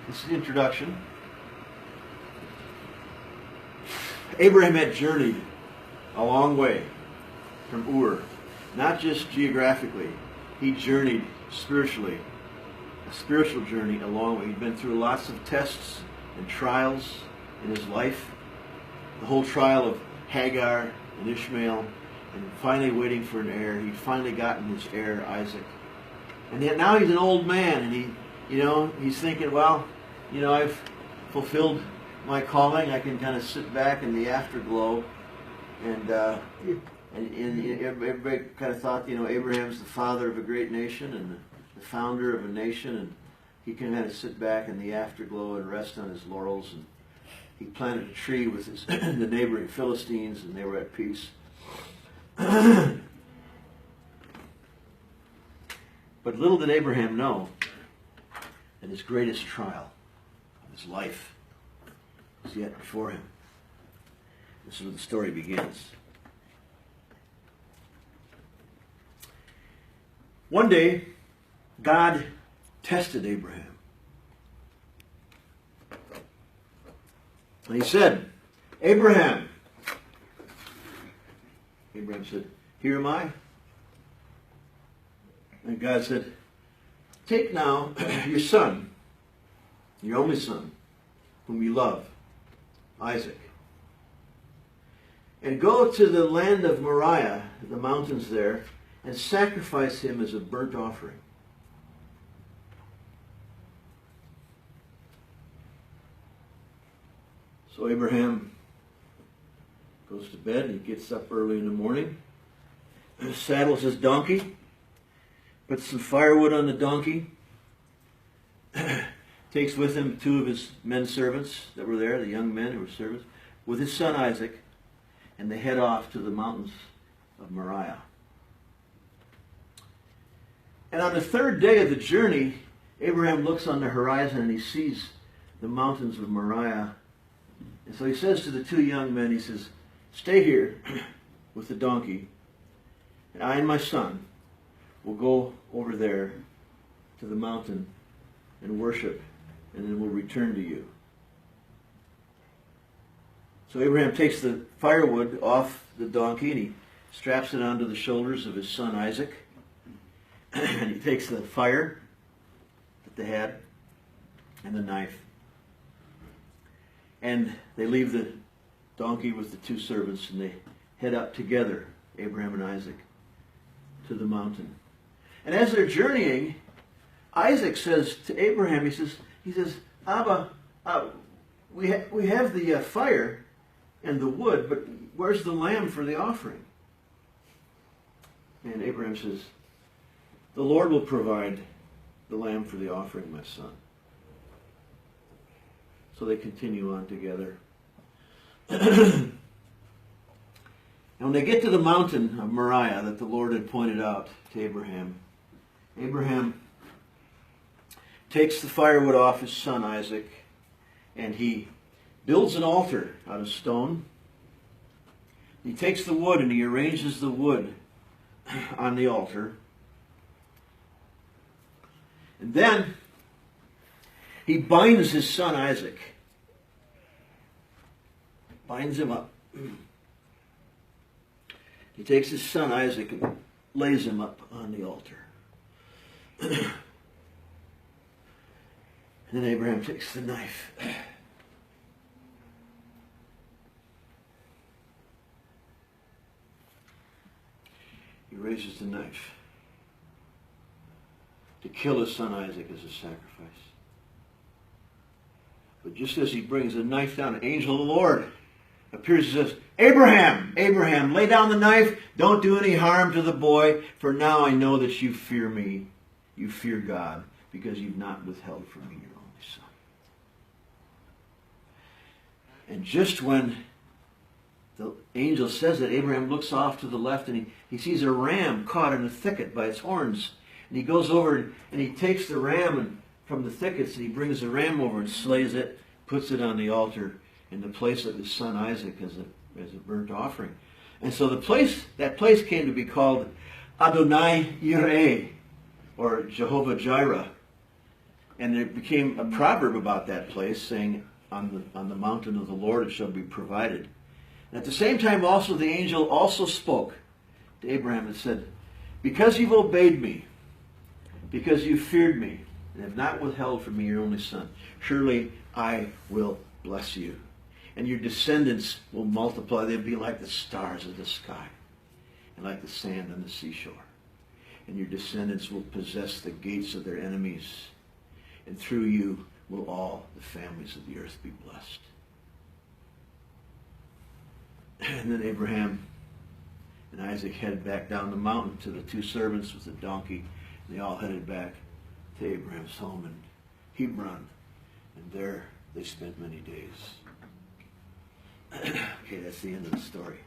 This is the introduction. Abraham had journeyed a long way from Ur, not just geographically. He journeyed spiritually, a spiritual journey a long way. He'd been through lots of tests and trials in his life. The whole trial of Hagar and Ishmael, and finally waiting for an heir. He'd finally gotten his heir, Isaac. And yet now he's an old man, and he's thinking, well, I've fulfilled my calling. I can kind of sit back in the afterglow, and everybody kind of thought, Abraham's the father of a great nation and the founder of a nation, and he can kind of sit back in the afterglow and rest on his laurels. And he planted a tree with the neighboring Philistines, and they were at peace. But little did Abraham know that his greatest trial of his life was yet before him. This is where the story begins. One day, God tested Abraham. And he said, Abraham. Abraham said, here am I. And God said, take now your son, your only son, whom you love, Isaac, and go to the land of Moriah, the mountains there, and sacrifice him as a burnt offering. So Abraham goes to bed, and he gets up early in the morning, and saddles his donkey, puts some firewood on the donkey, takes with him two of his men servants that were there, the young men who were servants, with his son Isaac, and they head off to the mountains of Moriah. And on the third day of the journey, Abraham looks on the horizon and he sees the mountains of Moriah. And so he says to the two young men, he says, stay here with the donkey, and I and my son will go over there to the mountain and worship, and then we'll return to you. So Abraham takes the firewood off the donkey and he straps it onto the shoulders of his son Isaac. And he takes the fire that they had and the knife. And they leave the donkey with the two servants, and they head out together, Abraham and Isaac, to the mountain. And as they're journeying, Isaac says to Abraham, he says, Abba, we have the fire and the wood, but where's the lamb for the offering? And Abraham says, the Lord will provide the lamb for the offering, my son. So they continue on together. And when they get to the mountain of Moriah that the Lord had pointed out to Abraham, Abraham takes the firewood off his son Isaac, and he builds an altar out of stone. He takes the wood and he arranges the wood on the altar. And then he binds his son Isaac. Binds him up. He takes his son Isaac and lays him up on the altar. And then Abraham takes the knife. He raises the knife to kill his son Isaac as a sacrifice. But just as he brings the knife down, an angel of the Lord appears and says, Abraham, Abraham, lay down the knife. Don't do any harm to the boy, for now I know that you fear me. You fear God, because you've not withheld from me your only son. And just when the angel says that, Abraham looks off to the left and he sees a ram caught in a thicket by its horns. And he goes over and he takes the ram from the thickets, and he brings the ram over and slays it, puts it on the altar in the place of his son Isaac as a burnt offering. And so that place came to be called Adonai Yireh, or Jehovah Jireh, And there became a proverb about that place, saying, on the mountain of the Lord it shall be provided. And at the same time also the angel also spoke to Abraham and said, because you've obeyed me, because you feared me, and have not withheld from me your only son, surely I will bless you. And your descendants will multiply. They'll be like the stars of the sky and like the sand on the seashore. And your descendants will possess the gates of their enemies. And through you will all the families of the earth be blessed. And then Abraham and Isaac headed back down the mountain to the two servants with the donkey. And they all headed back to Abraham's home in Hebron. And there they spent many days. Okay, that's the end of the story.